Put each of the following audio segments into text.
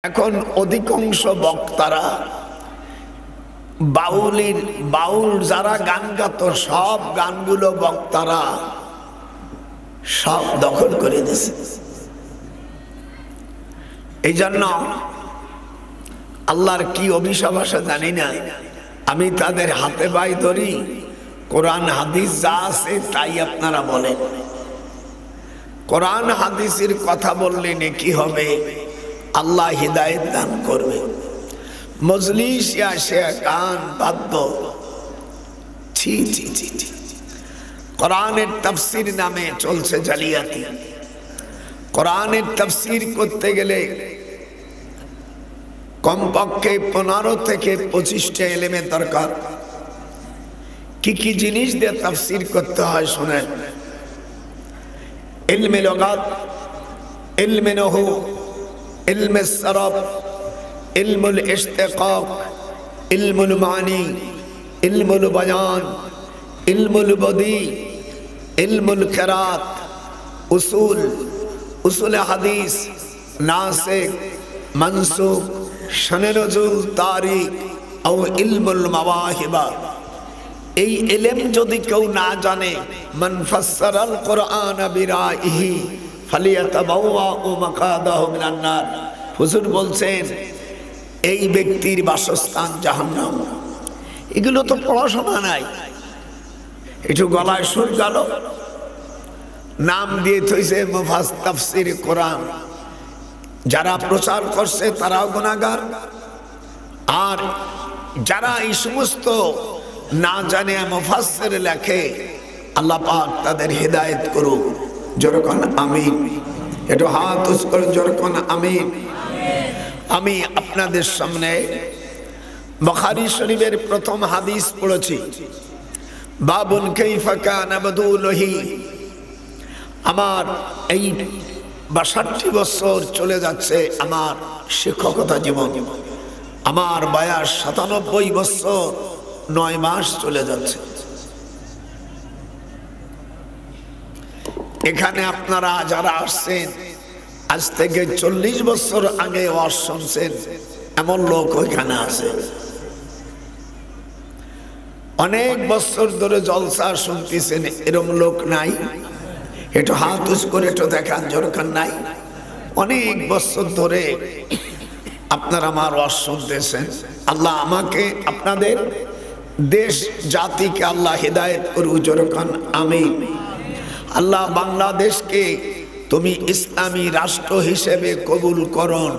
এখন অধিকাংশ বক্তারা বাউল যারা গান গাত সব গানগুলো বক্তারা সব দখল করে দিয়েছে। এই জন্য আল্লাহর কি অভিশাপ আসে জানি না, আমি তাদের হাতে পায়ে ধরি, কোরআন হাদিস যা আছে তাই আপনারা বলেন। কোরআন হাদিসের কথা বললে নেকি হবে, আল্লাহ হিদায়াত দান করবে। মজলিস আসে গান বাদ্য, ছি ছি ছি ছি। কোরআনের তাফসীর নামে চলছে জালিয়াতি। কোরআনের তাফসীর করতে গেলে কমপক্ষে 15 থেকে 25টা এলেমের দরকার। কি কি জিনিস দিয়ে তাফসীর করতে হয় শুনেন। ইলমে লুগাত, ইলমে নহু, ইলমে সরফ, ইলমুল ইশতিকাক, ইলমুল মানি, ইলমুল বয়ান, ইলমুল বদি, ইলমুল কিরাত, উসুল হাদিস, নাসিখ, মানসুখ, শানে নুজুল, তারিখ ও ইলমুল মাওয়াহিবা। এই ইলম যদি কেউ না জানে, মান ফাসসারাল কুরআন বিরাইহি ফালিয়াতাবাওয়া মাকাদাহু মিনান নার। হুজুর বলছেন এই ব্যক্তির বাসস্থান জাহান্নাম। এগুলো তো পড়াশোনা নাই, একটু গলায় সুর গেল, নাম দিয়ে থইছে মুফাস তাফসীর কোরআন। যারা প্রচার করছে তারাও গুনাহগার, আর যারা এই সমস্ত না জানে মুফাসসির লেখে, আল্লাহ পাক তাদের হেদায়েত করুক। যেরকম আমিন, একটু হাত উঁচু করে যেরকম আমিন। আমি আপনাদের সামনে বুখারী শরীফের প্রথম হাদিস পড়েছি, বাবুন কাইফা কানা বাদুলহি। আমার এই 62 বছর চলে যাচ্ছে আমার শিক্ষকতা জীবন। আমার বয়স 97 বছর 9 মাস চলে যাচ্ছে। এখানে আপনারা যারা আসছেন, আজ থেকে 40 বছর আগে ওয়াজ শুনছেন, এমন লোক ওইখানে আছে। অনেক বছর ধরে জলসা শুনতেছেন, এরকম লোক নাই? একটু হাত উঁচু করে একটু দেখান, যেরকম নাই? অনেক বছর ধরে আপনারা আমার ওয়াজ শুনতেছেন। আল্লাহ আমাকে, আপনাদের দেশ জাতিকে আল্লাহ হিদায়াত করুক, যেরকম আমিন। আল্লাহ বাংলাদেশকে তুমি ইসলামী রাষ্ট্র হিসেবে কবুল করুন।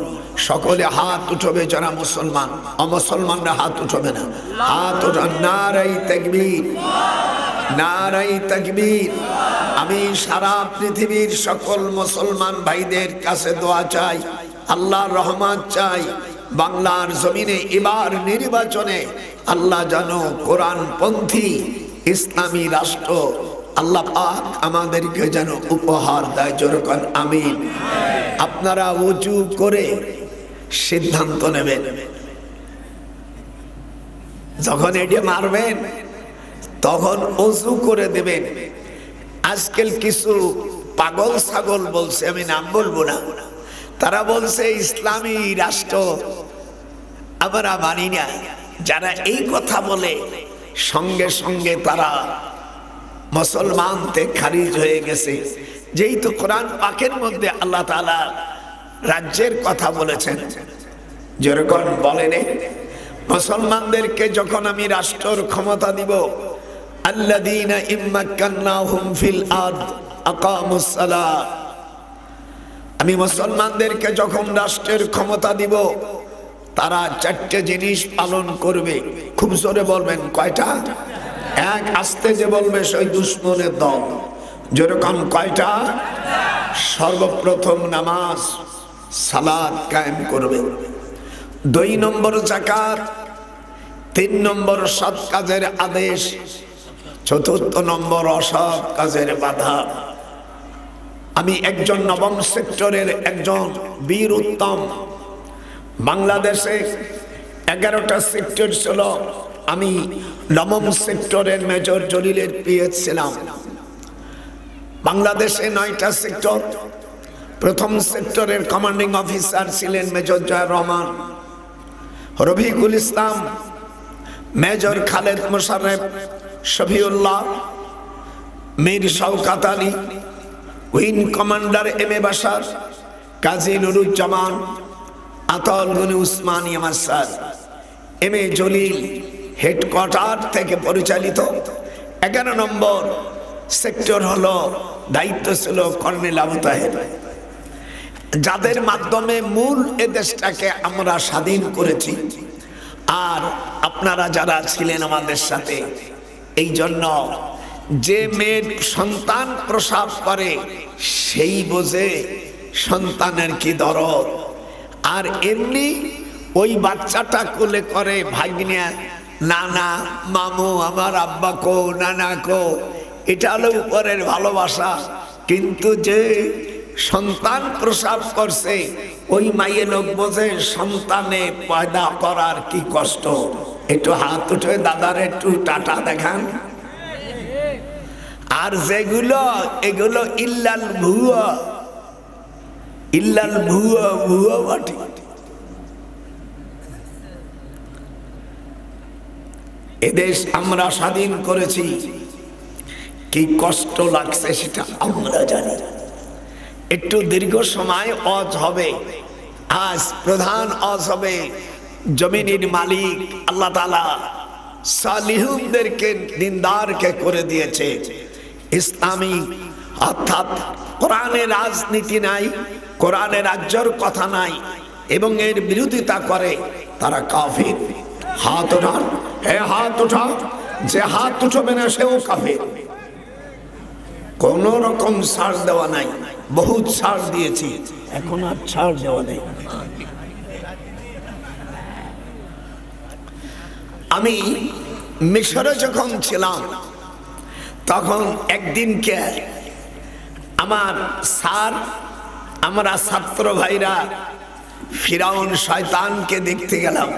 সকলে হাত উঠবে যারা মুসলমান, অমুসলমানরা হাত উঠবে না। হাত উঠান, নারায়ে তাকবীর, নারায়ে তাকবীর। আমি সারা পৃথিবীর সকল মুসলমান ভাইদের কাছে দোয়া চাই, আল্লাহর রহমত চাই। বাংলার জমিনে এবার নির্বাচনে আল্লাহ যেন কোরআনপন্থী ইসলামী রাষ্ট্র আল্লাহ পাক আমাদেরকে যেন উপহার দেয়, যেরকম আমিন। আপনারা ওযু করে সিদ্ধান্ত নেবেন, যখন এটা মারবেন তখন ওযু করে দেবেন। আজকাল কিছু পাগল ছাগল বলছে, আমি নাম বলবো না, তারা বলছে ইসলামী রাষ্ট্র আমরা মানি না। যারা এই কথা বলে সঙ্গে সঙ্গে তারা মুসলমান থেকে খারিজ হয়ে গেছে। যেহেতু কোরআন পাকের মধ্যে আল্লাহ তাআলা রাজ্যের কথা বলেছেন, যেরকম বলেন মুসলমানদেরকে যখন আমি রাষ্ট্রের ক্ষমতা দিব, আল্লাযীনা ইম্মাক্কান্নাহুম ফিল আরদ আকামুস সালাহ। আমি মুসলমানদেরকে যখন রাষ্ট্রের ক্ষমতা দিব, তারা 4টে জিনিস পালন করবে। খুব জোরে বলবেন, কয়টা? এক, আস্তে যে বলবে সেই দুশ্মনের দল। যেরকম কয়টা? সর্বপ্রথম নামাজ সালাত কায়েম করবে, 2 নম্বর যাকাত, 3 নম্বর সৎ কাজের আদেশ, 4র্থ নম্বর অসৎ কাজের বাধা। আমি একজন নবম সেক্টরের একজন বীর উত্তম। বাংলাদেশে 11টা সেক্টর ছিল, আমি নবম সেক্টরের মেজর জলিলের পিএস ছিলাম। বাংলাদেশে 9টা সেক্টর, প্রথম সেক্টরের কমান্ডিং অফিসার ছিলেন major Ziaur Rahman, Rafiqul Islam, major Khaled Mosharraf, Shafiullah, Mir Shawkat Ali, wing commander M A Bashar, Kazi Nuruzzaman, Ataul Gani Osmania মাসার, এম এ জলিল হেডকোয়ার্টার থেকে পরিচালিত 11 নম্বর সেক্টর হলো, দায়িত্ব ছিল কর্নেল আবু তাহের, যাদের মাধ্যমে মূল এ দেশটাকে আমরা স্বাধীন করেছি। আর আপনারা যারা ছিলেন আমাদের সাথে, এই জন্য যে মেয়ের সন্তান প্রসব করে সেই বোঝে সন্তানের কি দরদ। আর এমনি ওই বাচ্চাটা কোলে করে ভাগ্নে, নানা, মামু, আমার আব্বা কো, নানা কো, এটা হলো উপরের ভালোবাসা। কিন্তু যে সন্তান প্রসব করছে ওই মাইয়ে লোক বোঝে সন্তানে পয়দা করার কি কষ্ট। একটু হাত উঠে দাদার একটু টাটা দেখান। আর যেগুলো এগুলো ইল্লাল ভুয়া, ইল্লাল ভুয়া, ভুয়া বাটি। এদেশ আমরা স্বাধীন করেছি, কি কষ্ট লাগছে সেটা আমরা জানি। একটু দীর্ঘ সময় ওয়াজ হবে, আজ প্রধান ওয়াজ হবে জমিনের মালিক আল্লাহ তাআলা সালিহুনদেরকে, দিনদারকে করে দিয়েছে ইসলামী, অর্থাৎ কোরআনের রাজনীতি নাই, কোরআনের রাজ্যর কথা নাই এবং এর বিরোধিতা করে তারা কাফির। হাত উঠান, হে হাত উঠাও, যে হাত উঠবে না সেও কাফির। কোন রকম ছাড় দেওয়া নাই, বহুত ছাড় দিয়েছি, এখন আর ছাড় দেওয়া নেই। আমি মিশরে যখন ছিলাম তখন একদিনকে আমার স্যার, আমরা ছাত্র ভাইরা ফিরাউন শয়তানকে দেখতে গেলাম।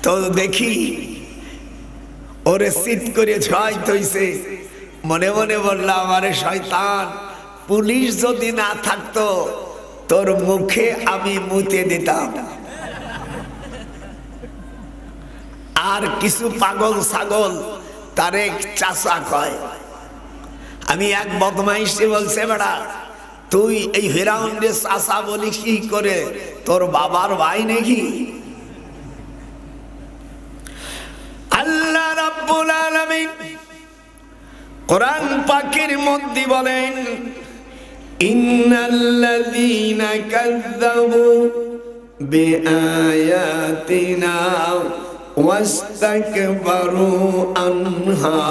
তো দেখি ওরে শীত করে ছয় তৈছে, মনে মনে বললাম, আরে শয়তান, পুলিশ যদি না থাকতো তোর মুখে আমি মুতে দিতাম। আর কিছু পাগল ছাগল তারে চাচা কয়। আমি এক বদমাইশে বলছে, বেড়া তুই এই ফিরাউন রে চাচা বলি কি করে, তোর বাবার ভাই নাকি? আল্লাহ রাব্বুল আলামিন কোরআন পাকের মধ্যে বলেন, ইন্নাল্লাযীনা কাযযাবু বিআয়াতিনা ওয়াস্তাকবারু আনহা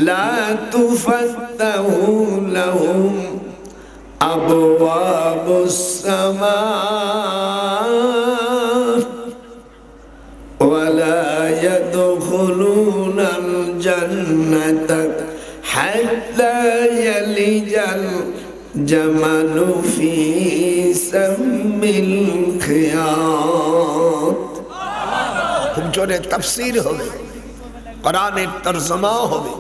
লা তুফাত্তাহু লাহুম আবওয়াবুস সামা ওয়ালা ইয়াদখুলুনাল জান্নাতা হাত্তা ইয়ালিজাল জামালু ফি সামিল খিয়াত। খুব জোরে তাফসীর হবে, কোরআনের তরজমা হবে।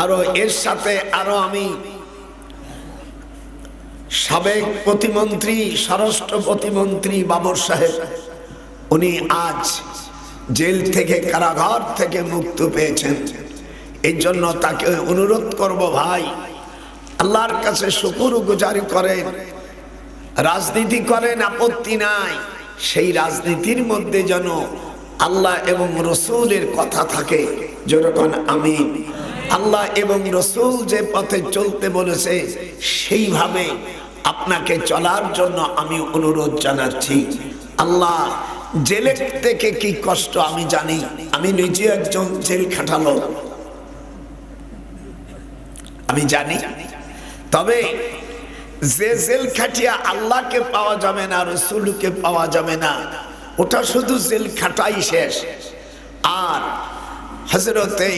আরো এর সাথে আরো আমি সাবেক প্রতিমন্ত্রী, স্বরাষ্ট্র প্রতিমন্ত্রী বাবর সাহেব, উনি আজ জেল থেকে, কারাগার থেকে মুক্তি পেয়েছেন। এই জন্য তাকে অনুরোধ করব, ভাই আল্লাহর কাছে শুকরগুজারি করেন, রাজনীতি করেন, আপত্তি নাই, সেই রাজনীতির মধ্যে যেন আল্লাহ এবং রসুলের কথা থাকে। যেরকম আমি আল্লাহ এবং রসুল যে পথে চলতে বলেছে সেইভাবে আপনাকে চলার জন্য আমি অনুরোধ জানাচ্ছি। আল্লাহ জেলে থেকে কি কষ্ট আমি জানি, আমি নিজে একজন জেল খাটালো, আমি জানি। তবে যে জেল খাটিয়া আল্লাহকে পাওয়া যাবে না, রসুলকে পাওয়া যাবে না, ওটা শুধু জেল খাটাই শেষ। আর হযরতে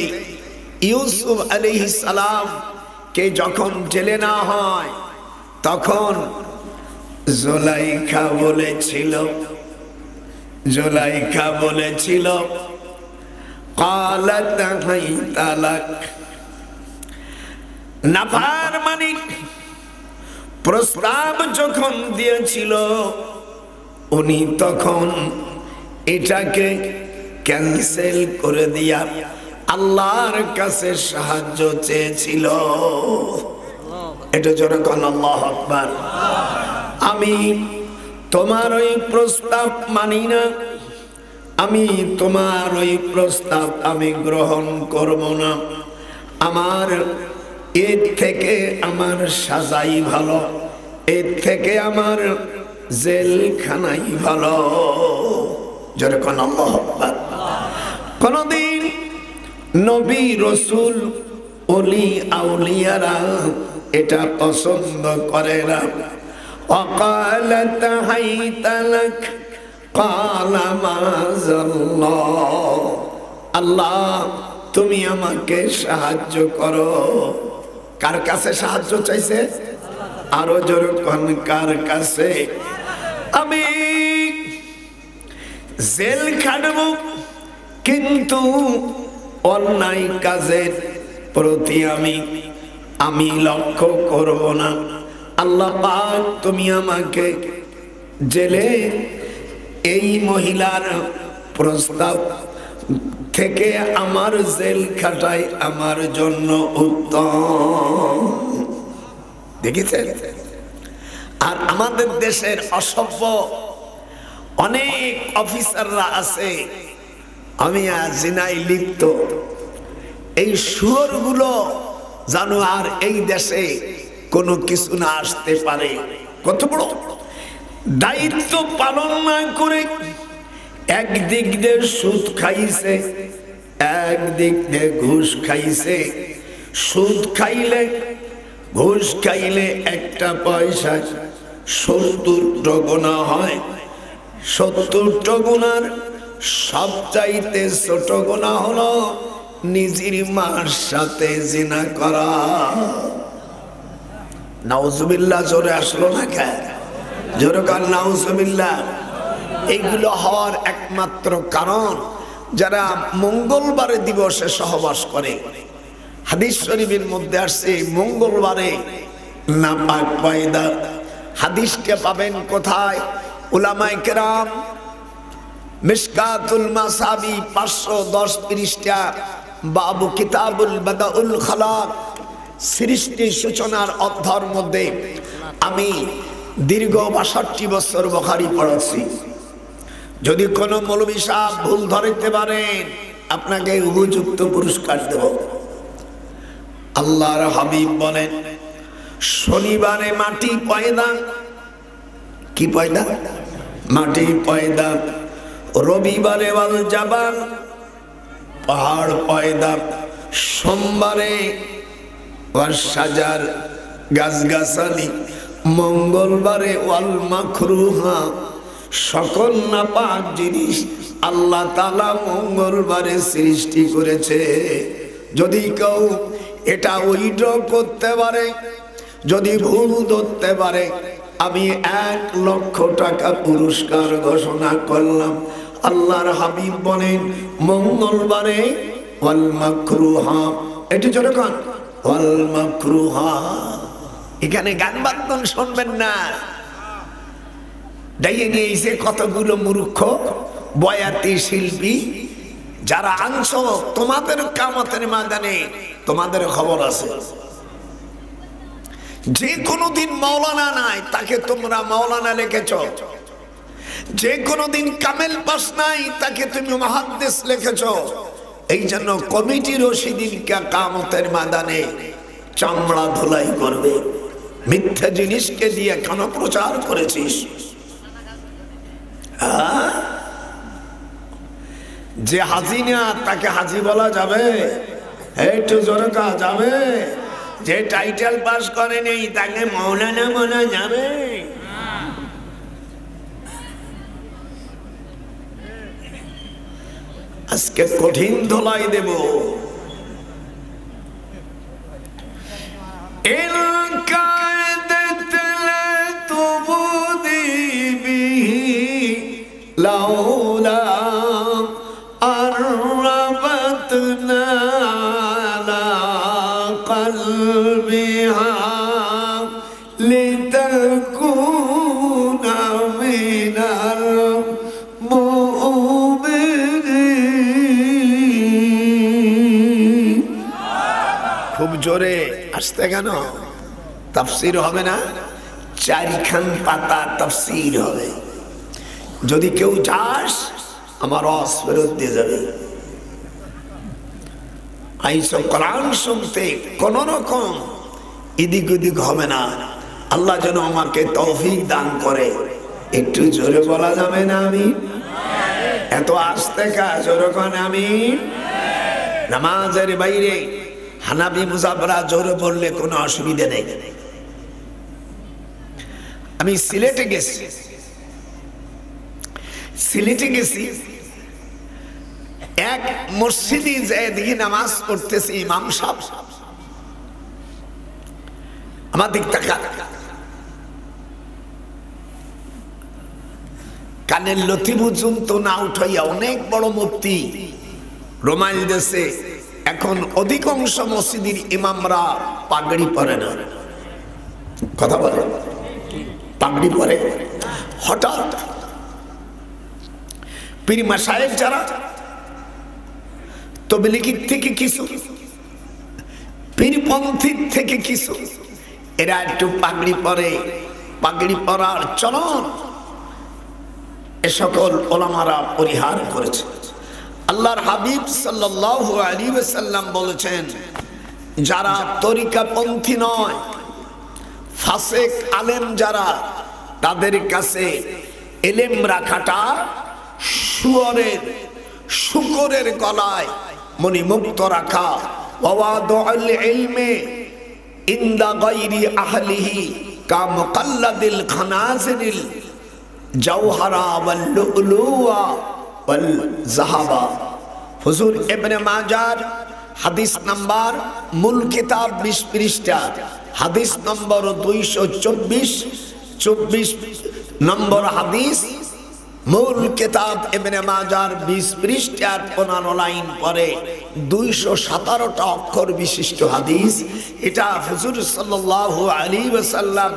ইউসুফ আলাইহিস সালাম কে যখন জেলে না হয় তখন জুলাইখা বলেছিল ক্বালাত হাইতা লাক, নাফরমানি প্রস্তাব যখন দিয়েছিল উনি তখন এটাকে ক্যান্সেল করে দিয়া আল্লাহর কাছে সাহায্য চেয়েছিল। এটা যেরকম আল্লাহু আকবার। আমি তোমার ওই প্রস্তাব মানি না, আমি তোমার ওই প্রস্তাব আমি গ্রহণ করব না। আমার এর থেকে আমার সাজাই ভালো, এর থেকে আমার জেলখানাই ভালো। যেরকম আল্লাহু আকবার। কোনদিন নবী রাসূল ওলি আউলিয়ারা এটা পছন্দ করে না। ওয়াকালাত হাইতালাক ক্বালা মাযাল্লাহ, আল্লাহ তুমি আমাকে সাহায্য করো। কার কাছে সাহায্য চাইছে? আরো জোরে কোন কার কাছে? আমি জেল খাটব কিন্তু অন্যায় কাজের প্রতি আমি লক্ষ্য করব না। আল্লাহ পাক তুমি আমাকে জেলে এই মহিলার প্রস্তাব থেকে আমার জেল খাটাই আমার জন্য উত্তম। দেখেছেন? আর আমাদের দেশের অসভ্য অনেক অফিসাররা আছে, আমি জিনায় লিপ্ত। এই শুয়োরগুলো জানো আর এই দেশে কোনো কিছু না আসতে পারে। কত বড় দায়িত্ব পালন না করে একদিক দিয়ে সুদ খাইছে, একদিক দিয়ে ঘুষ খাইছে। সুদ খাইলে ঘুষ খাইলে একটা পয়সা 70 গুণা হয়। 70 গুণার সবচাইতে ছোট গুনাহ হলো নিজের মার সাথে জিনা করা। নাউজুবিল্লাহ। জোরে আসলো না কেন? জোরে কাল নাউজুবিল্লাহ। এইগুলো হওয়ার একমাত্র কারণ যারা মঙ্গলবারে দিবসে সহবাস করে। হাদিস শরীফের মধ্যে আসছে মঙ্গলবারে নাপাক পয়দা। হাদিসটা পাবেন কোথায়? উলামায়ে কেরাম মিশকাতুল মাসাবি 510 পৃষ্ঠা, বাবু কিতাবুল বাদাউল খালাক, সৃষ্টি সূচনার অধ্যায়ের মধ্যে। আমি দীর্ঘ 62 বছর বুখারী পড়াচ্ছি। যদি কোনো মৌলভী সাহেব ভুল ধরতে পারেন আপনাকে উপযুক্ত পুরস্কার দেব। আল্লাহর হাবিব বলেন শনিবারে মাটি পয়দা। কি পয়দা? মাটি পয়দা। রবিবারে ওয়াল জাবাল, পাহাড় পয়দা। সোমবারে ওয়াল শাজার, গাছগাছালি। মঙ্গলবারে ওয়াল মাকরুহা, সকল নাপাক জিনিস আল্লাহ তাআলা মঙ্গলবারে সৃষ্টি করেছে। যদি কেউ এটা উইড্র করতে পারে, যদি ভুল ধরতে পারে, আমি 1 লক্ষ টাকা পুরস্কার ঘোষণা করলাম। আল্লাহর হাবিব বলেন মঙ্গলবারে ওয়াল মাকরুহা। এটি যখন ওয়াল মাকরুহা, এখানে গান বাদ্যন শুনবেন না। ডাইয়ে নিয়েছে কতগুলো মূর্খ বয়াতি শিল্পী যারা আনছো। তোমাদের কিয়ামতের ময়দানে তোমাদের খবর আছে। যে কোনোদিন মাওলানা নাই তাকে তোমরা মাওলানা লিখেছ, যে কোনোদিন কামেল পাস নাই তাকে তুমি মুহাদ্দিস লিখেছ। এই জন্য কমিটিরও সেদিন কিয়ামতের ময়দানে চামড়া ধুলাই করবে। মিথ্যা জিনিসকে দিয়ে কেন প্রচার করেছিস? যে হাজি না তাকে হাজি বলা যাবে? একটু জোরে কাজ যাবে? যে টাইটেল পাস করে নেই তাকে মাওলানা বলা যাবে? আজকে কঠিন ধোলাই দেব। লাউলা আরবাতনা লা কলবিহা লিতা মিনাল মুমিনিন। খুব জোরে আসতে কেন? তাফসীর হবে না? 4 খান পাতা তাফসীর হবে। যদি কেউ যাস আমার ওয়াজ ফেরত দিয়ে যাবে। আইসো কোরআন শুনতে কোন রকম এদিক ওদিক হবে না। আল্লাহ যেন আমাকে তৌফিক দান করে। একটু জোরে বলা যাবে না? আমি এত আস্তে কাজ ওরকম আমি নামাজের বাইরে হানাফি মুজাফফরা জোরে বললে কোনো অসুবিধা নেই। আমি সিলেটে গেছি, এক মসজিদে যেয়ে দেখি নামাজ পড়তেছে ইমাম সাহেব। আমার দিক তাকা, কানের লথি পর্যন্ত না উঠাইয়া অনেক বড় মুফতি রোমাইল দেশে এখন অধিকাংশ মসজিদের ইমামরা পাগড়ি পরে না। কথা বলে পাগড়ি পরে। হঠাৎ পীর মাশায়েখ যারা তবলিগীর থেকে কিছু, পীরপন্থীর থেকে কিছু, এরা একটু পাগড়ি পরে। পাগড়ি পরার চলন এ সকল ওলামারা পরিহার করেছে। আল্লাহর হাবিব সাল্লাল্লাহু আলাইহি ওয়াসাল্লাম বলেছেন, যারা তরিকাপন্থী নয়, ফাসেক আলেম যারা, তাদের কাছে ইলম রাখাটা শুকরের গলায় মণিমুক্ত রাখা। ওয়াদাউল ইলমি ইনদা গায়রি আহলিহি কা মুকাল্লাদিল খানাজিরিল জাওহারা ওয়াল লুলুয়া ওয়াল যাহাবা। হুজুর ইবনে মাজার হাদিস নাম্বার, মূল কিতাব 20 পৃষ্ঠা, হাদিস নম্বর 224 নম্বর হাদিস, মূল কিতাব ইবনে মাজার 20 পৃষ্ঠার 15 লাইন পরে 217টা অক্ষর বিশিষ্ট হাদিস। এটা হুজুর সাল্লাল্লাহু আলাইহি ওয়াসাল্লাম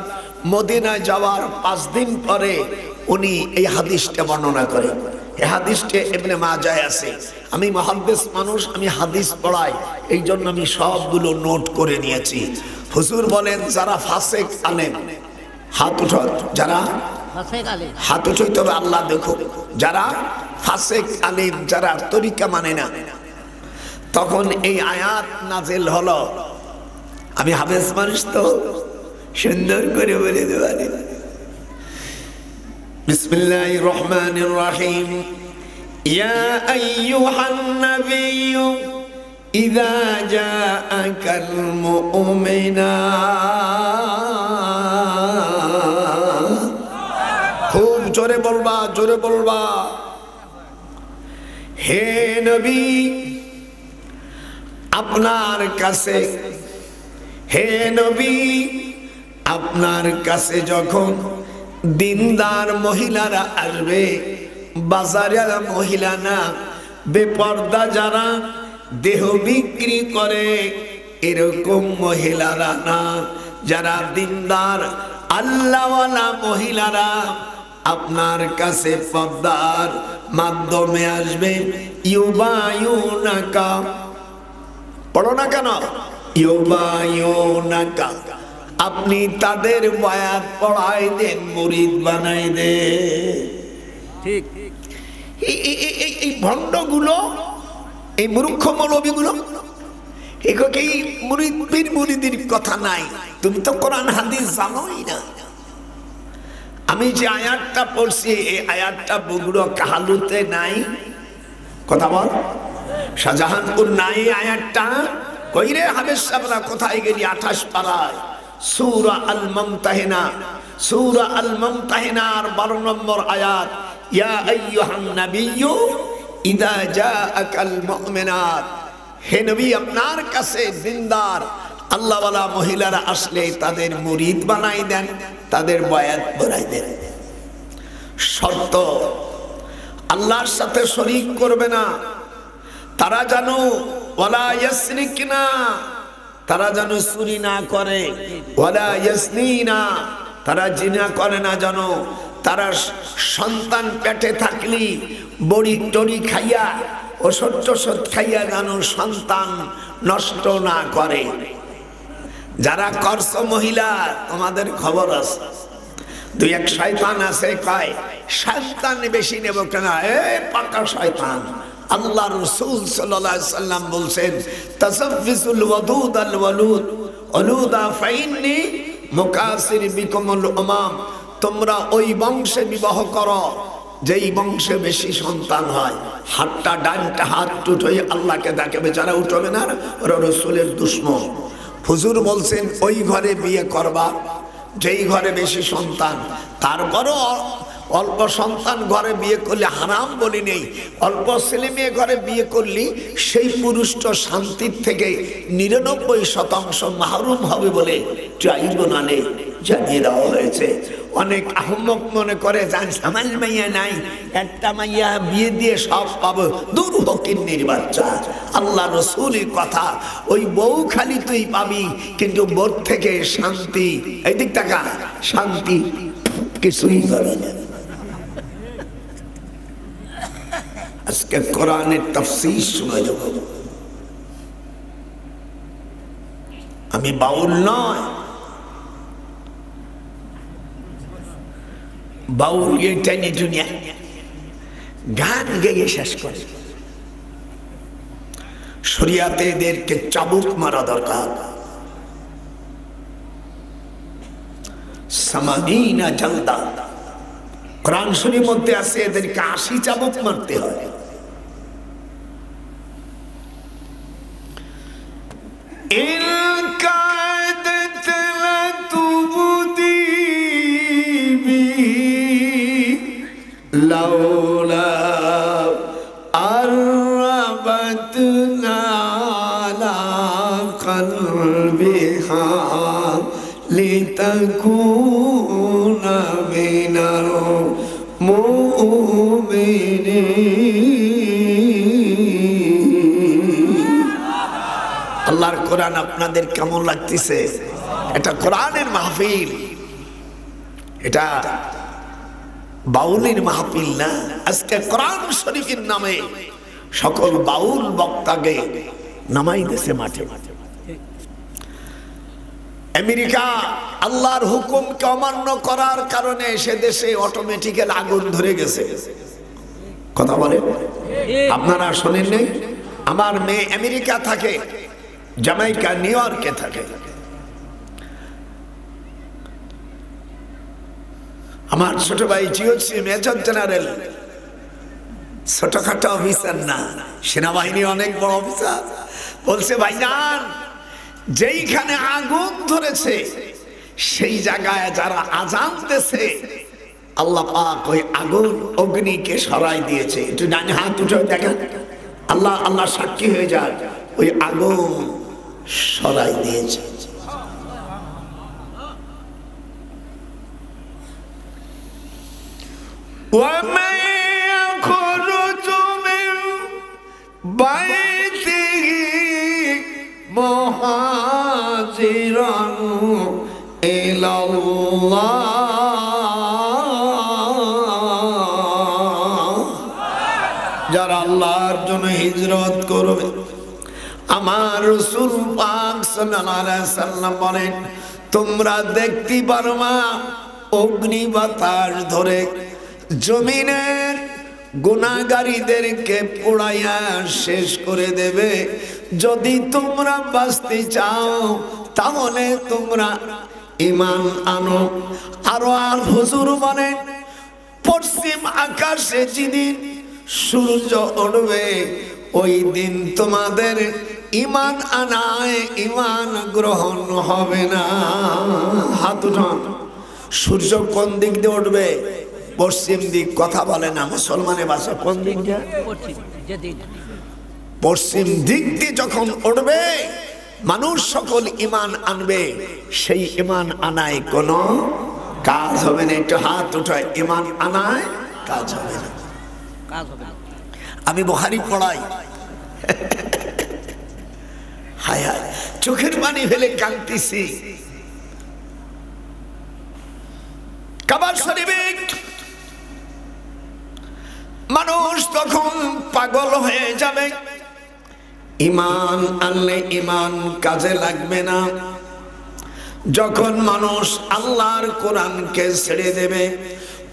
মদিনা যাওয়ার 5 দিন পরে উনি এই হাদিসটা বর্ণনা করেন। এই হাদিসটা ইবনে মাজায় আছে। আমি মুহাদ্দিস মানুষ, আমি হাদিস পড়াই, এই জন্য আমি সবগুলো নোট করে নিয়েছি। হুজুর বলেন, যারা ফাসেক আলেম, হাত উঠো, যারা হাত উঠোই, তবে আল্লাহ দেখো, যারা ফাসেক আলেম, যারা তরিকা মানে না, তখন এই আয়াত নাজিল হলো। আমি হাফেজ মানুষ তো সুন্দর করে বলে দেওয়ালি। বিসমিল্লাহির রহমানির রহিম। ইয়া আইয়ুহান নাবিয়্যু ইযা জাআকাল মুমিনাত। খুব জোরে বলবা, জোরে বলবা। হে নবী, আপনার কাছে, হে নবী, আপনার কাছে যখন দিনদার মহিলারা আসবে, বাজারের মহিলা না, বেপর্দা যারা দেহ বিক্রি করে এরকম মহিলারা না, যারা দিনদার আল্লাহওয়ালা মহিলারা আপনার কাছে পর্দার মাধ্যমে আসবে। ইউবায়ুনাকা, পড়ো না কেন? ইউবায়ুনাকা, আপনি তাদের বায়াত পড়াই দেন, মুরিদ বানাই দেন। ঠিক। এই ভণ্ডগুলো, এই মূর্খ মৌলবীগুলো, এই মুরিদ পীর মুরিদের কথা নাই। তুমি তো কোরআন হাদিস জানোই না। আমি যে আয়াতটা পড়ছি, এই আয়াতটা বগুড়া কাহালুতে নাই। কথা বল, শাহজাহানপুর নাই আয়াতটা। কইরে হাবেশ সাবরা কোথায় গেলি? 28 পারায় সূরা আল মুমতাহিনা, সূরা আল মুমতাহিনার 12 নম্বর আয়াত। ইয়া আইয়ুহান নাবিয়্যু ইযা জাআকাল মুমিনাত, হে নবী, আপনার কাছে দিনদার আল্লাহওয়ালা মহিলারা আসলে তাদের মুরিদ বানাই দেন, তাদের বায়াত পড়াই দেন। শর্ত, আল্লাহর সাথে শরীক করবে না। তারা জানো ওয়ালা ইয়াসরিকনা, তারা যেন চুরি না করে। ওয়ালা ইয়াসনিনা, তারা জিনা করে না জানো। তারা সন্তান পেটে থাকলে বড়ি টড়ি খাইয়া ওষুধ টষুধ খাইয়া যেন সন্তান নষ্ট না করে। যারা করছ মহিলা, তোমাদের খবর আছে, দুই এক শয়তান আছে কয় সন্তান বেশি নেব কেন, পাকা শয়তান। আল্লাহ রাসূল সাল্লাল্লাহু আলাইহি সাল্লাম বলছেন, তাসাফফিসুল ওয়াদুদ আল ওয়ালুদ ওয়ালুদা ফাইন্নি মুকাসির বিকুমুল উমাম। তোমরা ওই বংশে বিবাহ করো যেই বংশে বেশি সন্তান হয়। হাতটা ডানটা হাত টুটে আল্লাহকে দেখে, বেচারা উঠবে না, ওরা রাসূলের দুশমন। হুজুর বলছেন ওই ঘরে বিয়ে করবা যেই ঘরে বেশি সন্তান। তারপরও অল্প সন্তান ঘরে বিয়ে করলে হারাম বলি নেই, অল্প ছেলে মেয়ে ঘরে বিয়ে করলে সেই পুরুষটা শান্তির থেকে 99% মাহরুম হবে বলে ট্রাইব্যুনালে জানিয়ে দেওয়া হয়েছে। অনেক আহম্মক মনে করে জান আমার মাইয়া নাই, একটা মাইয়া বিয়ে দিয়ে সব পাবো, দূর হকিন্নির বাচ্চা। আল্লাহ রাসূলের কথা, ওই বউ খালি তুই পাবি কিন্তু বোর থেকে শান্তি, এই দিক টাকা শান্তি কিছুই করে না। আজকে কোরআনের তাফসীর শোনা যাবে। আমি বাউল নয়, বাউল এইটাই দুনিয়া গান গেয়ে শেষ করে। শরিয়াতে এদেরকে চাবুক মারা দরকার। সামানিনা জালদা, কোরআন শরীফের মধ্যে আছে এদেরকে 80 চাবুক মারতে হয়। লাউলা আরবাতনা আলা কলবিহা লিতাকুনা মিনাল মুমিনিন। আল্লাহর কোরআন আপনাদের কেমন লাগতেছে? এটা কোরআনের মাহফিল, এটা বাউলের মাহফিল না। আজকে কোরআন শরীফের নামে সকল বাউল বক্তাকে নামাই দিয়েছে মাঠে। আমেরিকা আল্লাহর হুকুমকে অমান্য করার কারণে সে দেশে অটোমেটিক্যাল আগুন ধরে গেছে। কথা বলে আপনারা শোনেন নাই? আমার মেয়ে আমেরিকা থাকে, জামাইকা নিউ ইয়র্কে থাকে। আমার ছোট ভাই জিওসি মেজর জেনারেল, ছোটখাটো অফিসার না, সেনাবাহিনী অনেক বড় অফিসার। বলছে ভাইজান, যেইখানে আগুন ধরেছে সেই জায়গায় যারা আজান দিয়েছে আল্লাহ পাক ওই আগুন অগ্নিকে সরাই দিয়েছে। একটু ডান হাত উঠে দেখেন, আল্লাহ আল্লাহ সাক্ষী হয়ে যায়, ওই আগুন সরাই দিয়েছে। ومن يخرج من بيته مهاجرا إلى الله, যারা আল্লাহর জন্য হিজরত করবে, আমার রাসূল পাক সাল্লাল্লাহু আলাইহি সাল্লাম বলেন, তোমরা দেখতে পারবা অগ্নি বাতাস ধরে জমিনের গুনাহগারীদেরকে পোড়াইয়া শেষ করে দেবে। যদি তোমরা বাঁচতে চাও তাহলে তোমরা ঈমান আনো। আরো আর হুজুর বলেন, পশ্চিম আকাশে যেদিন সূর্য উঠবে ওই দিন তোমাদের ঈমান আনায় ঈমান গ্রহণ হবে না। হাত উঠান। সূর্য কোন দিক দিয়ে উঠবে? পশ্চিম দিক। কথা বলে না মুসলমানের ভাষা, কোন দিক দিয়ে? পশ্চিম দিক দিয়ে যখন উঠবে মানুষ সকল ঈমান আনবে, সেই ঈমান আনায় কোনো কাজ হবে না। একটু হাত উঠায়, ঈমান আনায় কাজ হবে না। আমি বুখারী পড়াই, হায় হায় চোখের পানি ফেলে কাঁদতেছি। কাবা শরীফে মানুষ তখন পাগল হয়ে যাবে, ঈমান আনলে ঈমান কাজে লাগবে না। যখন মানুষ আল্লাহর কোরআনকে ছেড়ে দেবে,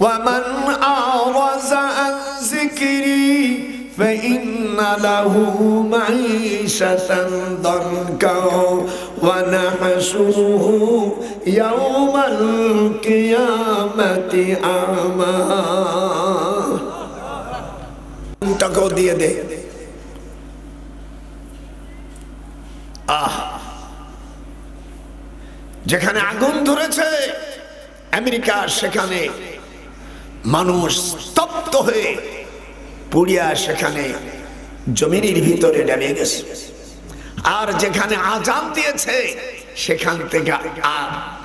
ওয়ামান আওয়াজা আন যিকরি ফাইন্না লাহু মাঈশাতান দানকা ওয়া নাহশুরুহু ইয়াওমাল কিয়ামাতি আমা। টাকাও দিয়ে দে। যেখানে আগুন ধরেছে আমেরিকা, সেখানে মানুষ স্তব্ধ হয়ে পুড়িয়া সেখানে জমিনের ভিতরে ডেবে গেছে। আর যেখানে আজান দিয়েছে সেখান থেকে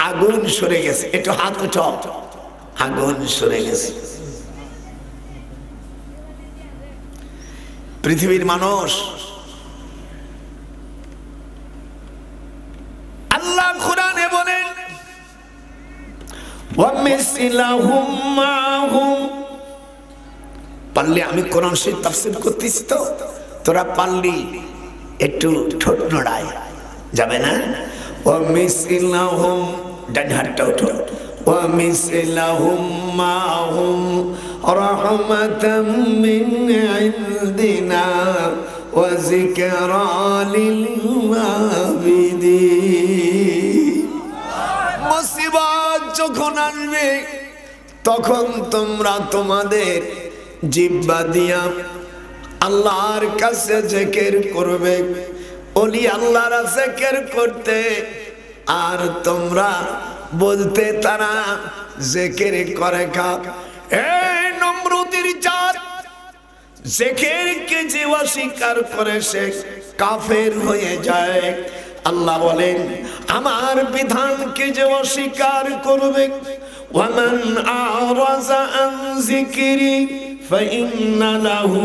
আগুন সরে গেছে। একটু হাত উঠাও, আগুন সরে গেছে। পৃথিবীর মানুষ, আল্লাহ কোরআনে বলেন ওয়ামিসলাহুম মাহুম। পারলে আমি কোরআন শরীফ তাফসীর করতেছি তো, তোরা পারলি একটু ঠোঁট নড়ায় যাবে না? ওয়ামিসলাহুম, ডান হাতটা উঠো। ওয়ামিসলাহুম মাহুম রাহমাতাম মিন ইনদিনা ওয়া যিকরা লিল আবিদিন। মুসিবত যখন আসবে তখন তোমরা তোমাদের জিহ্বা দিয়া আল্লাহর কাছে জিকির করবে। ওলি আল্লাহর জিকির করতে আর তোমরা বলতে তারা জিকির করে কা। এই নমরুদের জাত, জিকিরকে যে অস্বীকার করে সে কাফের হয়ে যায়। আল্লাহ বলেন আমার বিধানকে যে অস্বীকার করবে, ওয়ামান আরাযা আন যিকরি ফাইন্না লাহু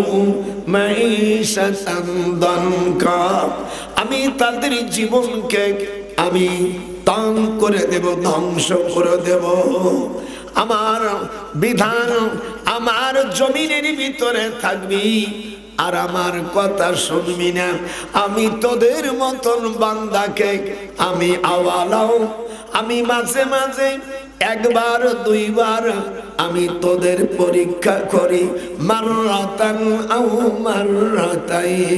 মাঈশাতান দানকা। আমি তাদের জীবনকে আমি তাং করে দেব, ধ্বংস করে দেব। আমার বিধান আমার জমিনের ভিতরে থাকবি আর আমার কথা শুনবি না। আমি তোদের মতন বান্দাকে আমি আওয়ালাও, আমি মাঝে মাঝে একবার দুইবার আমি তোদের পরীক্ষা করি। মাররাতান আও মাররাতাইন।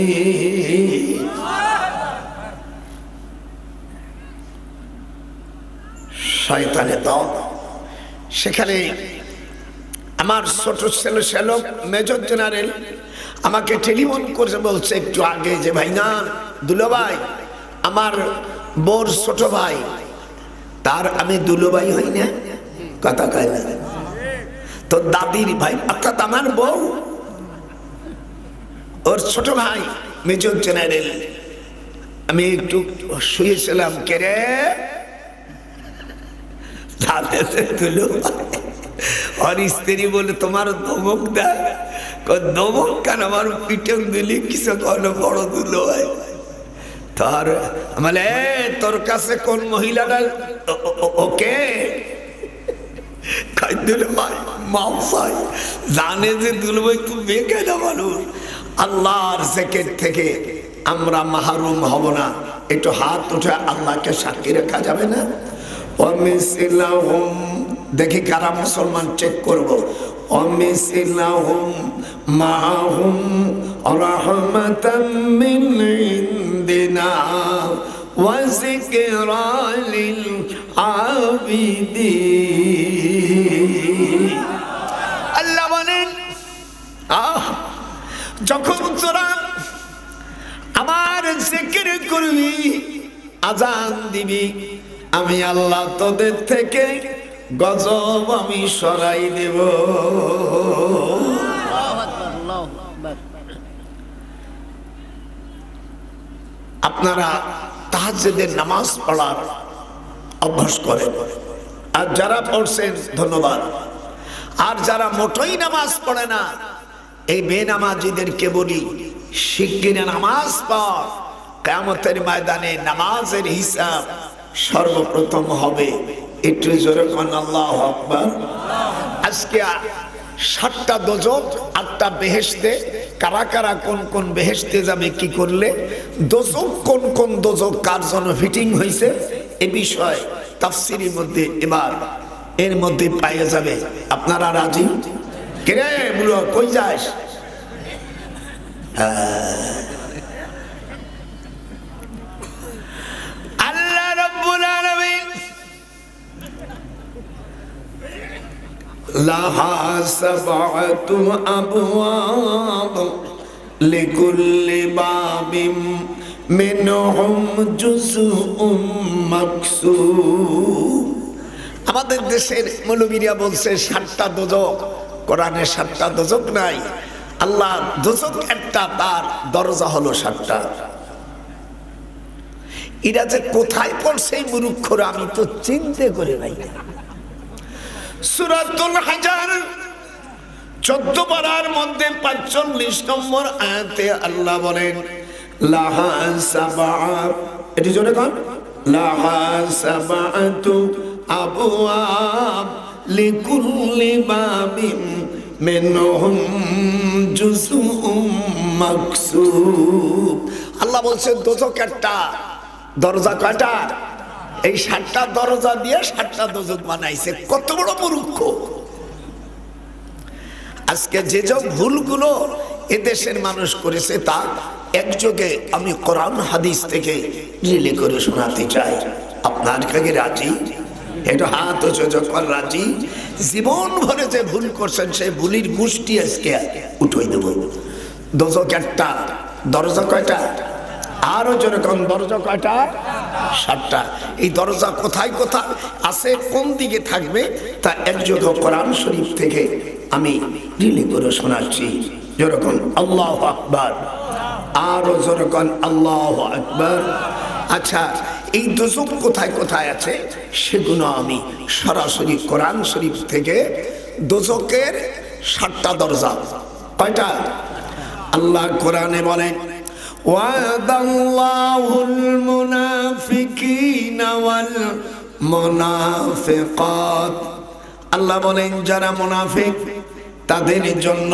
শয়তানের দল। সেখানে আমার ছোট ছেলে শ্যালক মেজর জেনারেল আমাকে টেলিফোন করে বলছে একটু আগে যে ভাই না দুলো ভাই, আমার বোর ছোট ভাই, তার আমি দুলো ভাই হই না, কথা কয় না, তো দাদির ভাই অর্থাৎ আমার বউ, ওর ছোট ভাই মেজর জেনারেল। আমি একটু শুয়েছিলাম, কে রে দুলো ভাই। আর স্ত্রী বলে তোমার ধমক দেয়, ধমক কেন, আমার পিটন দিলি কিছু কখনো বড় দুলো হয়। তার মানে তোর কাছে কোন মহিলাটা ওকে জানে যে দুলো ভাই তুমি বেকায়দা মানুষ। আল্লাহর জিকির থেকে আমরা মাহরুম হব না। একটু হাত উঠে আল্লাহকে সাক্ষী রাখা যাবে না? দেখি কারা মুসলমান চেক করব। অমিসিলাহুম মাহুম রাহমাতাম মিন ইনদিনা ওয়া যিকরা লিল আবিদিন। আল্লাহ বলেন যখন তোরা আমার জিকির করবি, আযান দিবি, আমি আল্লাহ তোদের থেকে গজব আমি সরাই দেব। আপনারা তাহাজ্জুদের নামাজ পড়ার অভ্যাস করেন, আর যারা পড়ছেন ধন্যবাদ। আর যারা মোটেই নামাজ পড়ে না, এই বেনামাজিদেরকে বলি শিগগির নামাজ পড়। কিয়ামতের ময়দানে নামাজের হিসাব সর্বপ্রথম হবে। একটু জোরে কোন আল্লাহু আকবার। আজকে 7টা দোজক 8টা বেহেশতে। কারা কারা কোন কোন বেহেশতে যাবে কি করলে, দোজক কোন কোন দোজক কার জন্য ফিটিং হয়েছে এ বিষয় তাফসীরের মধ্যে এবার এর মধ্যে পাওয়া যাবে। আপনারা রাজি? কেরে বুড়ো কই যাস? আল্লাহ রাব্বুল আলামিন লাহা সাবআতু আবওয়াব লিকুল্লি বাবিম মিনহুম জুজউম মাকসুম। আমাদের দেশের মৌলবীরা বলছে 7টা দোজক, কোরআনে 7টা দোজক নাই। আল্লাহ দোজক একটা, তার দরজা হলো 7টা। এরা যে কোথায় পড়ছে এই মূর্খরা আমি তো চিন্তা করে নাই। সূরাতুল হাজার 14 পারার মধ্যে 45 নম্বর আয়াতে আল্লাহ বলেন লাহা সাবআ, এটি জোরে কোন, লাহা সাবআতু আবওয়াব লিকুল্লি বাবিম মিনহুম জুজউম মাকসুব। আল্লাহ বলছে দোজক একটা, দরজা কয়টা? এই 7টা দরজা দিয়ে 7টা দোজক বানাইছে। কত বড় মূর্খ! আজকে যে সব ভুলগুলো এদেশের মানুষ করেছে তা একযোগে আমি কোরআন হাদিস থেকে রিলে করে শোনাতে চাই। আপনার কাছে রাজি? এটা হাত যখন রাজি, জীবন ভরে যে ভুল করছেন সেই ভুলির গোষ্ঠী আজকে উঠাই দেব। দোজক একটা, দরজা কয়টা? আরো যেরকম দরজা কয়টা? 7টা। এই দরজা কোথায় কোথায় আছে, কোন দিকে থাকবে তা একযোগে কোরআন শরীফ থেকে আমি রিলে করে শোনাচ্ছি। যেরকম আল্লাহু আকবার, আরো যেরকম আল্লাহু আকবার। আচ্ছা, এই দোজক কোথায় কোথায় আছে সেগুলো আমি সরাসরি কোরআন শরীফ থেকে। দোজকের 7টা দরজা কয়টা? আল্লাহ কোরআনে বলেন ওয়াদাল্লাহুল মুনাফিকিনা ওয়াল মুনাফিকাত। আল্লাহ বলেন যারা মুনাফিক তাদের জন্য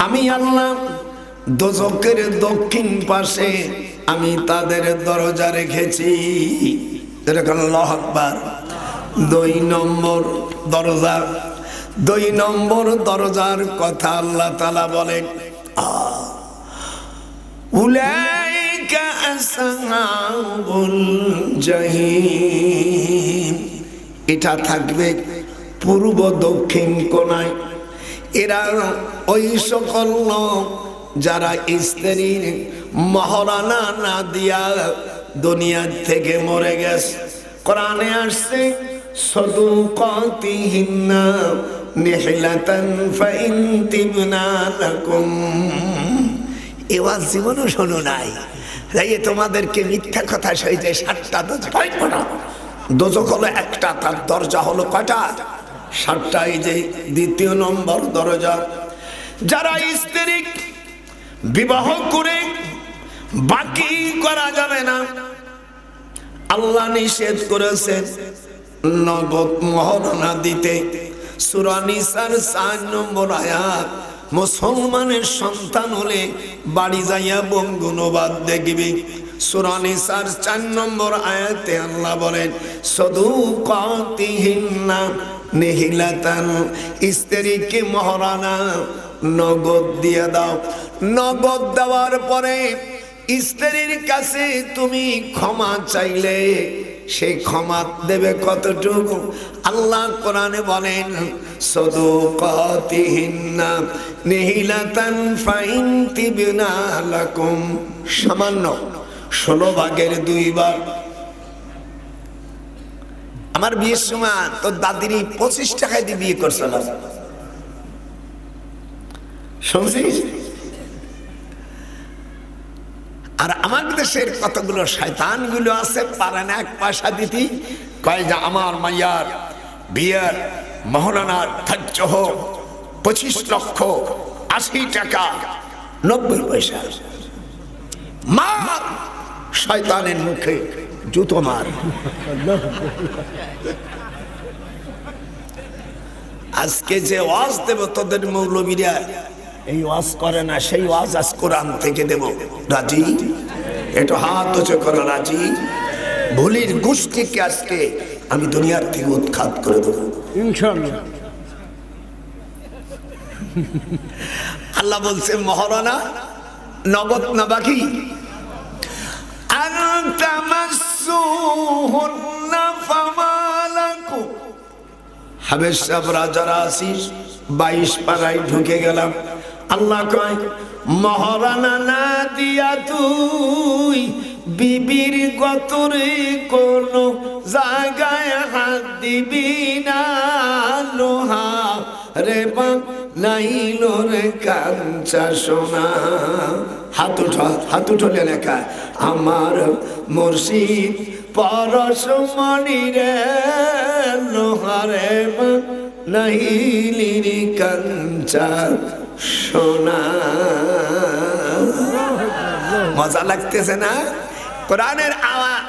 আমি আল্লাহ দোজকের দক্ষিণ পাশে আমি তাদের দরজা রেখেছি। এরকম আল্লাহু আকবার। 2 নম্বর দরজা, 2 নম্বর দরজার কথা আল্লাহ তাআলা বলেন উলাইকা আসহাবুল জাহিম। এটা থাকবে পূর্ব দক্ষিণ কোণায়। এরা ওই সকল লোক যারা স্ত্রীর মহারানা না দিয়া দুনিয়া থেকে মরে গেছে। কোরআনে আসছে সাদুকাতিহিন্না নিহলাতান ফাইনতিবনা লাকুম। এবার জীবনও শোনো নাই, তাই তোমাদেরকে মিথ্যা কথা সেই যে 7টা দরজা। দোজক হলো একটা, তার দরজা হলো কয়টা? 7টা। এই যে 2 নম্বর দরজা, যারা স্ত্রী বিবাহ করে বাকি করা যাবে না, আল্লাহ নিষেধ করেছেন নগদ মহারণা দিতে। সূরা নিসার 4 নম্বর আয়াত। মুসলমানের সন্তান হলে বাড়ি যাইয়া বঙ্গুনুবাদ দেখবি। সূরা নিসার 4 নম্বর আয়াতে আল্লাহ বলেন সাদুকাতিহিন্না নিহিলাতান, স্ত্রীকে মহারানা নগদ দিয়ে দাও। নগদ দেওয়ার পরে স্ত্রীর কাছে তুমি ক্ষমা চাইলে সেই ক্ষমা দেবে কতটুকু? আল্লাহ কোরআনে বলেন সাদুকাতিহিন্না নিহিলাতান ফাইনতিবনা লাকুম। সামান্য 16 ভাগের 2 ভাগ। আমার বিয়ের সময় তোর দাদির 25 টাকায় দিয়ে বিয়ে করছিল, শুনছিস? আর আমার দেশের কতগুলো শয়তান গুলো আছে, পারে না 1 পয়সা দিতে, কয় যে আমার মাইয়ার বিয়ের মহারণার খরচ হোক 25 লক্ষ 80 টাকা 90 পয়সা। মার শয়তানের মুখে জুতো মার। আজকে যে ওয়াজ দেব তোদের মৌলবীরা এই ওয়াজ করে না, সেই ওয়াজ আজ কোরআন থেকে দেব। রাজি? একটু হাত উঁচু করো, রাজি? ভুলির গোষ্ঠীকে আজকে আমি দুনিয়ার থেকে উৎখাত করে দেবো ইনশাআল্লাহ। আল্লাহ বলছে মহারানা নগদ না বাকি। হাবেশ সাহেব রাজারা আসিস 22 পাড়ায় ঢুকে গেলাম। আল্লাহ কয় মহারানা না দিয়া তুই বিবির গতরে কোন জায়গায় হাত দিবি না, লোহা রে নাইল রে কাঞ্চা সোনা। হাত উঠলে লেখা আমার মুর্শিদ পরশমণি রে, লোহা রে নাইলি কাঞ্চা সোনা। মজা লাগতেছে না? কোরআনের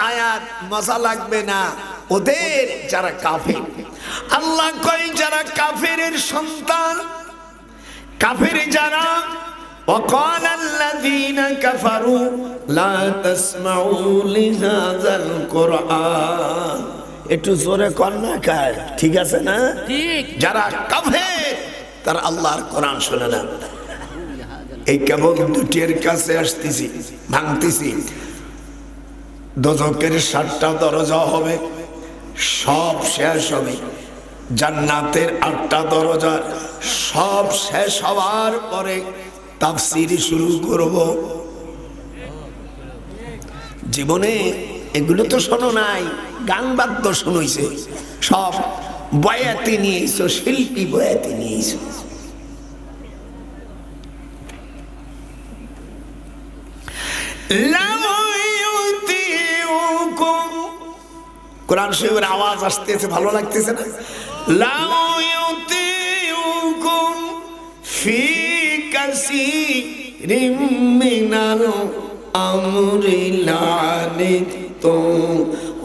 আয়াত মজা লাগবে না ওদের যারা কাফির। আল্লাহ কয় যারা কাফিরের সন্তান, কাফির যারা, وقال الذين كفروا لا تسمعوا لهذا القرآن। একটু জোরে কর না, কার ঠিক আছে না? ঠিক। যারা কাফির তারা আল্লাহর কোরআন শুনে না। এই কেবল দুটির কাছে আসতেছি, ভাঙতেছি। দোজখের 7টা দরজা হবে, সব শেষ হবে। জান্নাতের 8টা দরজা, সব শেষ হওয়ার পরে তাফসীর শুরু করব। জীবনে এগুলো তো শোনো নাই, গান বাদ্য শুনেছে, সব বয়াতি নিয়েছো, শিল্পী বয়াতি নিয়েছো। কোরআন শরীফের আওয়াজ আসতেছে, ভালো লাগতেছে না? লাউ ইউতিউকুম ফি কাসীরিম মিনাল আমরি লানিতুম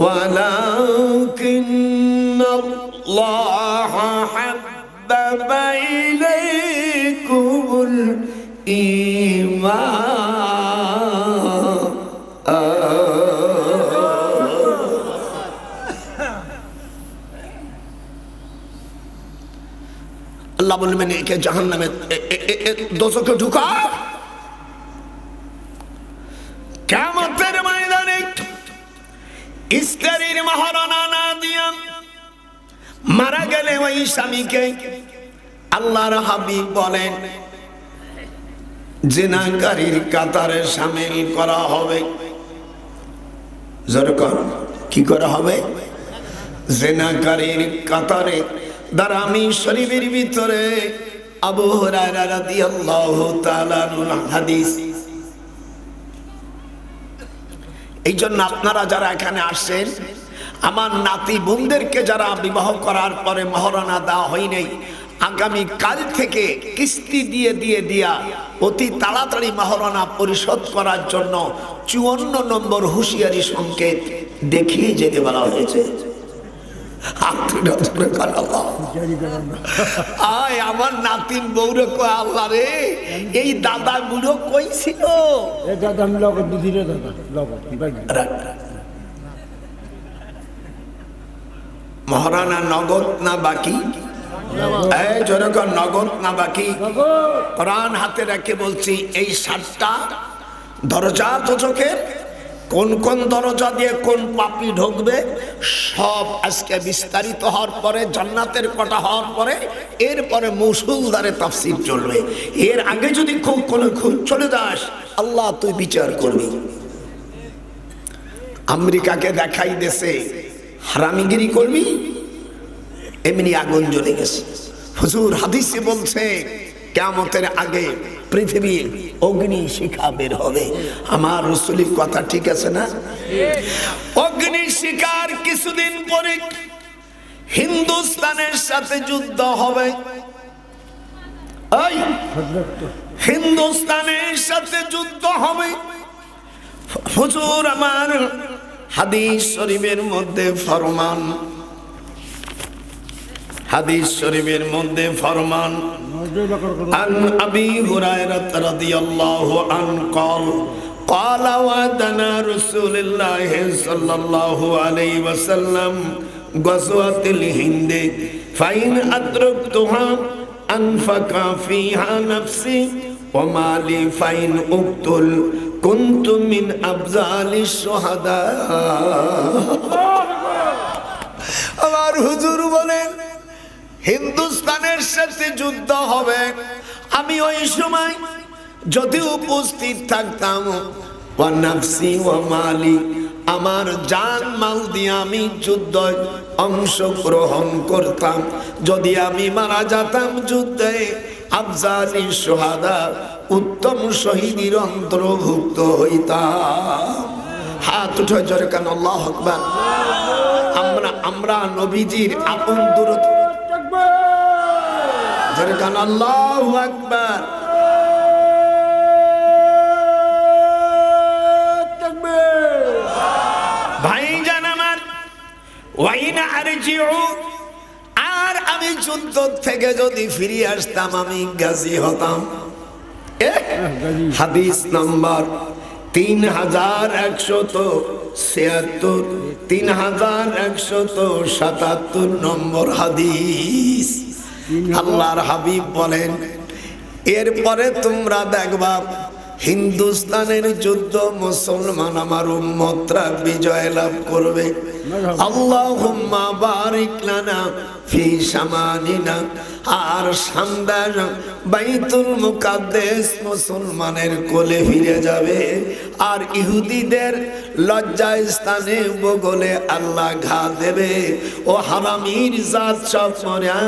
ওয়ালাকিন্নাল্লাহা হাব্বাবা ইলাইকুমুল ঈমান। আল্লাহ বলবেন একে জাহান্নামে, দোজখে ঢুকা। কিয়ামতের ময়দানে স্ত্রীর মহারণা না দিয়া মারা গেলে ওই স্বামীকে আল্লাহর হাবিব বলেন জিনাকারীর কাতারে শামিল করা হবে। যেরকম কি করা হবে? জিনাকারীর কাতারে। দারামি শরীফের ভিতরে আবু হুরায়রা রাদিয়াল্লাহু তাআলা আনহু হাদিস। এই জন্য আপনারা যারা এখানে আসছেন, আমার নাতি বোনদেরকে যারা বিবাহ করার পরে মহারণা দেওয়া হয় নাই, আগামী কাল থেকে কিস্তি দিয়া অতি তাড়াতাড়ি মহারণা পরিশোধ করার জন্য 54 নম্বর হুঁশিয়ারি সংকেত দেখিয়ে যেতে বলা হয়েছে। আমার নাতিন বউরে কয় আল্লাহ রে, এই দাদা গুলো কই ছিল? মহারানা নগদ না বাকি? যেরকম নগদ না বাকি? কোরআন হাতে রেখে বলছি, এই 7টা দরজা দোজখের কোন কোন দরজা দিয়ে কোন পাপী ঢুকবে সব আজকে বিস্তারিত হওয়ার পরে, জান্নাতের কথা হওয়ার পরে, এরপরে মুসুলধারে তাফসীর চলবে। এর আগে যদি খুব চলে যাস, আল্লাহ তুই বিচার করবি। আমেরিকাকে দেখাই দেশে হারামিগিরি করবি, এমনি আগুন জ্বলে গেছে। হুজুর হাদিসে বলছে কিয়ামতের আগে পৃথিবীর অগ্নি শিখা বের হবে। আমার রাসূলের কথা ঠিক আছে না? অগ্নি শিখার কিছুদিন পরে হিন্দুস্তানের সাথে যুদ্ধ হবে। এই হিন্দুস্তানের সাথে যুদ্ধ হবে। হুজুর আমার হাদিস শরীফের মধ্যে ফরমান, হাদিস শরীফের মধ্যে ফরমান আন আবি হুরায়রা রাদিয়াল্লাহু আনহু قال قال وعدنا رسول الله صلى الله عليه وسلم غزوة الهند فإن أدركتها أنفق فيها نفسي ومالي فإن أقتل كنت من أبذال الشهداء আমার হুজুর বলেন হিন্দুস্তানের সাথে যুদ্ধ হবে, আমি ওই সময় যদি উপস্থিত থাকতাম ওয়া নাফসি ওয়া মালি, আমার জান মাল দিয়ে আমি যুদ্ধ অংশগ্রহণ করতাম। যদি আমি মারা যেতাম যুদ্ধে আফজালি শুহাদা, উত্তম শহীদের অন্তর্ভুক্ত হইতাম। হাত উঠে জোরে কান আল্লাহু আকবার। আমরা নবীজির আপন দূরত জোরে কান আল্লাহু আকবার। ভাইজান আমার, ওয়াইনা আরজিউ, আর আমি যুদ্ধ থেকে যদি ফিরে আসতাম আমি গাজী হতাম। হাদিস নাম্বার 3176, 3177 নম্বর হাদিস। আল্লাহর হাবিব বলেন, এরপরে তোমরা দেখবা হিন্দুস্তানের যুদ্ধ মুসলমান আমার উম্মতরা বিজয় লাভ করবে। আল্লাহুম্মা বারিক লানা ফি শামানিনা, আর শামদার বাইতুল মুকাদ্দাস মুসলমানের কোলে ফিরে যাবে, আর ইহুদিদের লজ্জা স্থানে বগলে আল্লাহ ঘা দেবে, ও হারামির জাত সব মরা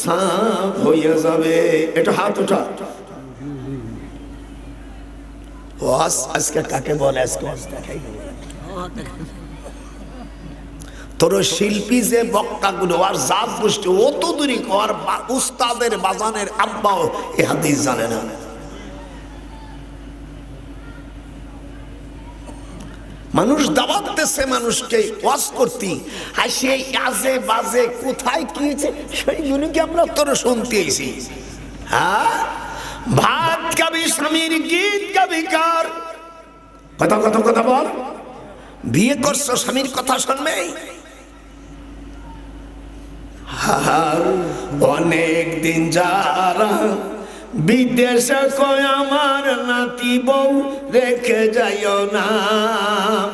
সাফ হয়ে যাবে। এটা হাত ওঠা। ওয়াজ আজকে কাকে বলে? আজকে দেখাই তোর শিল্পী যে বক্তাগুলো আর জাত গোষ্ঠী অত দূরই আর উস্তাদের বাজানের আব্বাও এ হাদিস জানে না। মানুষ দাওয়াত দিচ্ছে মানুষকে ওয়াজ করতে, আর সেই আজে বাজে কোথায় কি সেইগুলোকে আমরা তোর শুনতে এসেছি। হ্যাঁ, ভাত খাবি স্বামীর গীত গাবি কার কথা কথা কথা বল। বিয়ে করছো স্বামীর কথা শুনবে? অনেক দিন যারা বিদেশে কয় আমার নাতি বউ রেখে যাইও না,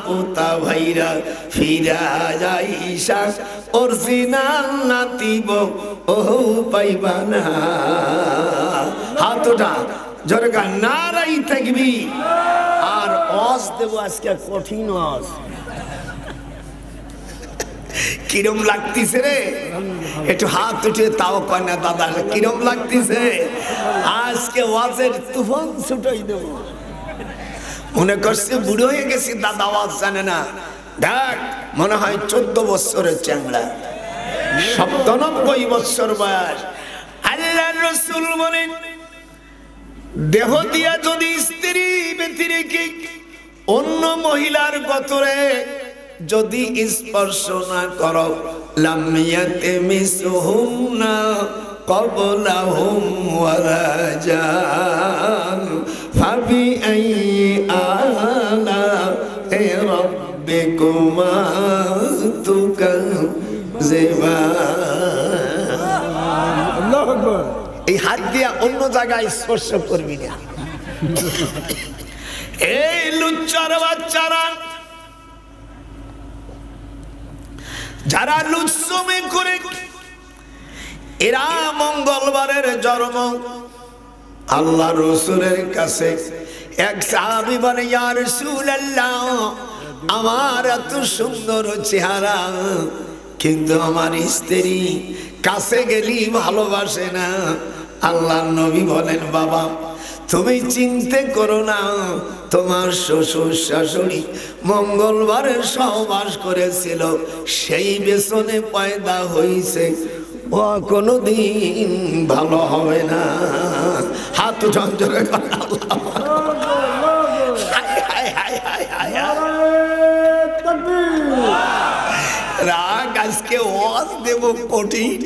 পোতা ভাইরা ফিরা যাইসা অরিজিনাল নাতি বউ ও পাইবা না। হাতটা জোরে গান নারাই থাকবি। আর অস দেব আজকে কঠিন অস। কিরম লাগতেছে রে? একটু হাত উঠে তাও কয় না দাদা কিরম লাগতেছে? আজকে ওয়াজের তুফান ছুটাই দেব। মনে করছে বুড়ো হয়ে গেছি দাদা, ওয়াজ জানে না। দেখ মনে হয় 14 বছরের চ্যাংড়া, 97 বছর বয়স। আল্লাহর রাসূল বলেন, দেহ দিয়া যদি স্ত্রী ব্যতিরেকে অন্য মহিলার গতরে যদি স্পর্শ না করো, লাম ইয়াতমিসহুন্না ক্বাবলাহুম ওয়ালা জান ফাবি আইয়ি আলা'i রাব্বিকুমা তুকাযিবান। আল্লাহু আকবার। এই হাত দিয়া অন্য জায়গায় স্পর্শ করবি না। এই লুচ্চার বাচ্চারা যারা লুচ্ছমি করে, এরা মঙ্গলবারের জন্ম। আল্লাহ রাসূলের কাছে এক সাহাবী বলে, ইয়া রাসূলুল্লাহ, আমার এত সুন্দর চেহারা কিন্তু আমার স্ত্রী কাছে গেলি ভালোবাসে না। আল্লাহর নবী বলেন, বাবা তুমি চিন্তা করো না, তোমার শ্বশুর শাশুড়ি মঙ্গলবারের সহবাস করেছিল, সেই বেসনে পয়দা হয়েছে, ও কোনদিন ভালো হবে না। হাত ঝঞ্ঝরে রাগ আজকে ওয়াজ সহজ দেব কঠিন,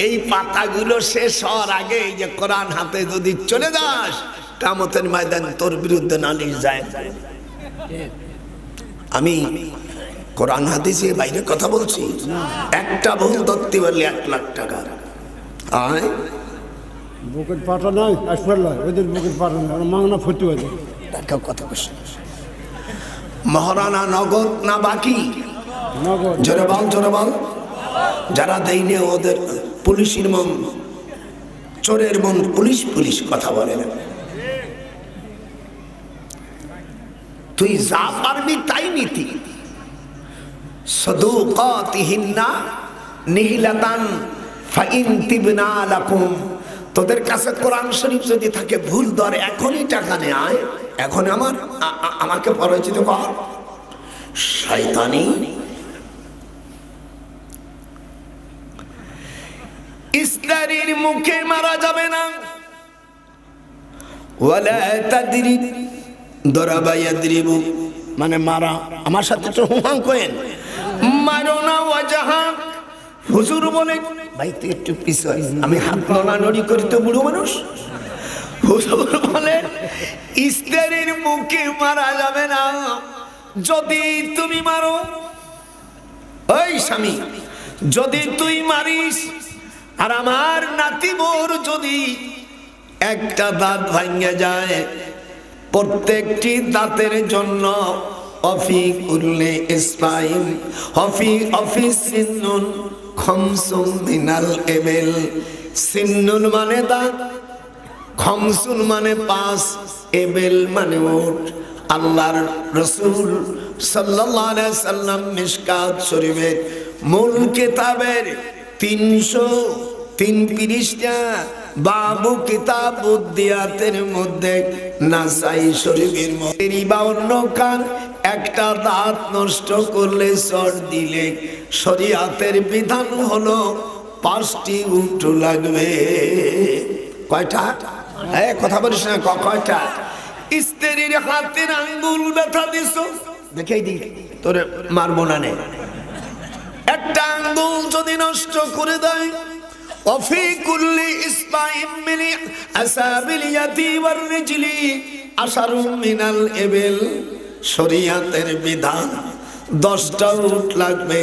এই পাতাগুলো শেষ হওয়ার আগে এই যে কোরআন হাতে যদি চলে যাস, কিয়ামতের ময়দান তোর বিরুদ্ধে নালিশ যায়। আমি কোরআন হাদিসের বাইরে কথা বলছি। একটা ভুল ধরতে পারলে 1 লাখ টাকা। আয় বুকের পাটা নাই, আসলে ওদের বুকের পাটা নাই, মাংনা ফুটি হয়ে যায়। কথা বলছি, মহারানা নগদ না বাকি? নগদ। জোরে বল, জোরে বল। যারা দেয়নি ওদের পুলিশের মন, চোরের মন পুলিশ পুলিশ কথা বলে না। তুই যা পারবি তাই নীতি। সাদুকাতিহিন্না নিহিলাতান ফাইন তিবনা লাকুম। তোদের কাছে কোরআন শরীফ যদি থাকে, ভুল ধরে এখনই টাকা নে। আয় এখন আমাকে পরিচিত কর। শয়তানি স্ত্রীর মুখে মারা যাবে না। ওয়ালা তাদরিব দরাবা ইয়াদরিবু, মানে মারা। আমার সাথে তো হুহাং করেন, মারো না ওয়াজাহা। হুজুর বলে, ভাই তুই একটু পিছাই, আমি হাত নড়ানড়ি করি তো বুড়ো মানুষ। হুজুর বলে স্ত্রীর মুখে মারা যাবে না যদি তুমি মারো। ওই স্বামী, যদি তুই মারিস আর আমার নাতি বোর যদি একটা দাঁত ভাঙে যায়, প্রত্যেকটি দাঁতের জন্য অফি কুল্লি ইসমাইল অফি সিন্নুন খমসুম মিনাল এবেল। সিন্নুন মানে দাঁত, খমসুন মানে 5, এবেল মানে উট। আল্লাহর রাসূল সাল্লাল্লাহু আলাইহি সাল্লাম মিশকাত শরীফের মূল কিতাবের 303 পৃষ্ঠা বাবু কিতাব উদ্দিয়াতের মধ্যে নাসাই শরীফের মধ্যে 52 কান একটা দাঁত নষ্ট করলে চড় দিলে শরীয়তের বিধান হলো 5টি উট লাগবে। কয়টা? কথা বলিস না, কয়টা? স্ত্রীর হাতের আঙ্গুল ব্যথা দিছ, দেখেই দি তোর মারবো না নে। একটা আঙ্গুল যদি নষ্ট করে দেয়, وفي كل إصبع من أصابع اليد والرجل 10 من الإبل। শরীয়তের বিধান 10টা উট লাগবে।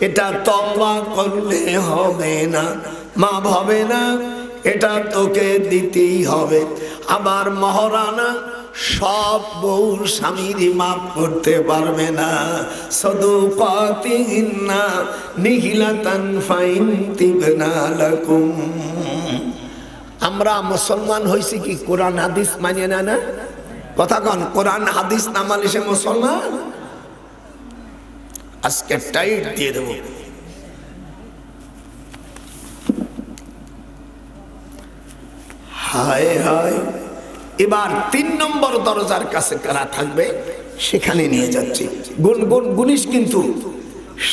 এটা তওবা করলে হবে না, মাপ হবে না, এটা তোকে দিতেই হবে। আবার মহারানা সব বউ স্বামীর মাপ করতে পারবে না। সাদুকাতিহিন্না নিহিলাতান ফাইন তিবনা লাকুম। আমরা মুসলমান হইছি কি কোরআন হাদিস মানিয়ে না? না কথা কন, কোরআন হাদিস না মানলে সে মুসলমান? আজকে টাইট দিয়ে দেব। হায় হায়। এবার 3 নম্বর দরজার কাছে কারা থাকবে সেখানে নিয়ে যাচ্ছি। গুনিস কিন্তু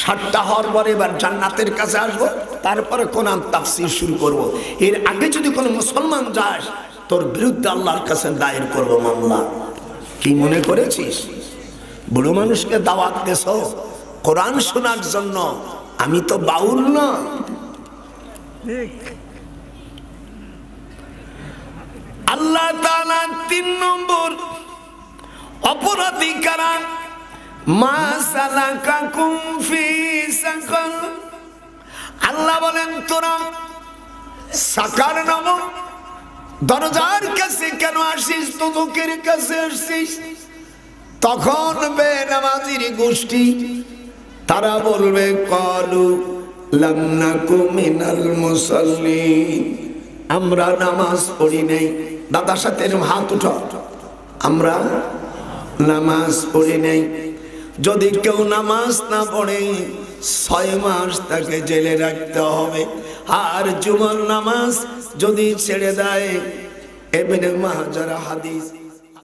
7টা হওয়ার পরে এবার জান্নাতের কাছে আসবো, তারপরে কোরআন তাফসীর শুরু করব। এর আগে যদি কোনো মুসলমান যাস, তোর বিরুদ্ধে আল্লাহর কাছে দায়ের করব মামলা। কি মনে করেছিস বুড়ো মানুষকে দাওয়াত দেছ কোরআন শোনার জন্য? আমি তো বাউল না। আল্লাহ তাআলা 3 নম্বর অপরাধী কারা? মা সালাকাকুম ফি সাকার। আল্লাহ বলেন তোরা সাকার নামক দরজার কাছে কেন আসিস? তোদের কাছে আসিস। তখন বেনামাজির গোষ্ঠী তারা বলবে ক্বালু লাম নাকু মিনাল মুসাল্লিন। আমরা নামাজ পড়ি নাই। দাদার সাথে হাত উঠো, আমরা নামাজ পড়ি নাই। যদি কেউ নামাজ না পড়ে 6 মাস তাকে জেলে রাখতে হবে। আর জুমার নামাজ যদি ছেড়ে দেয়, ইবনে মাজাহ হাদিস।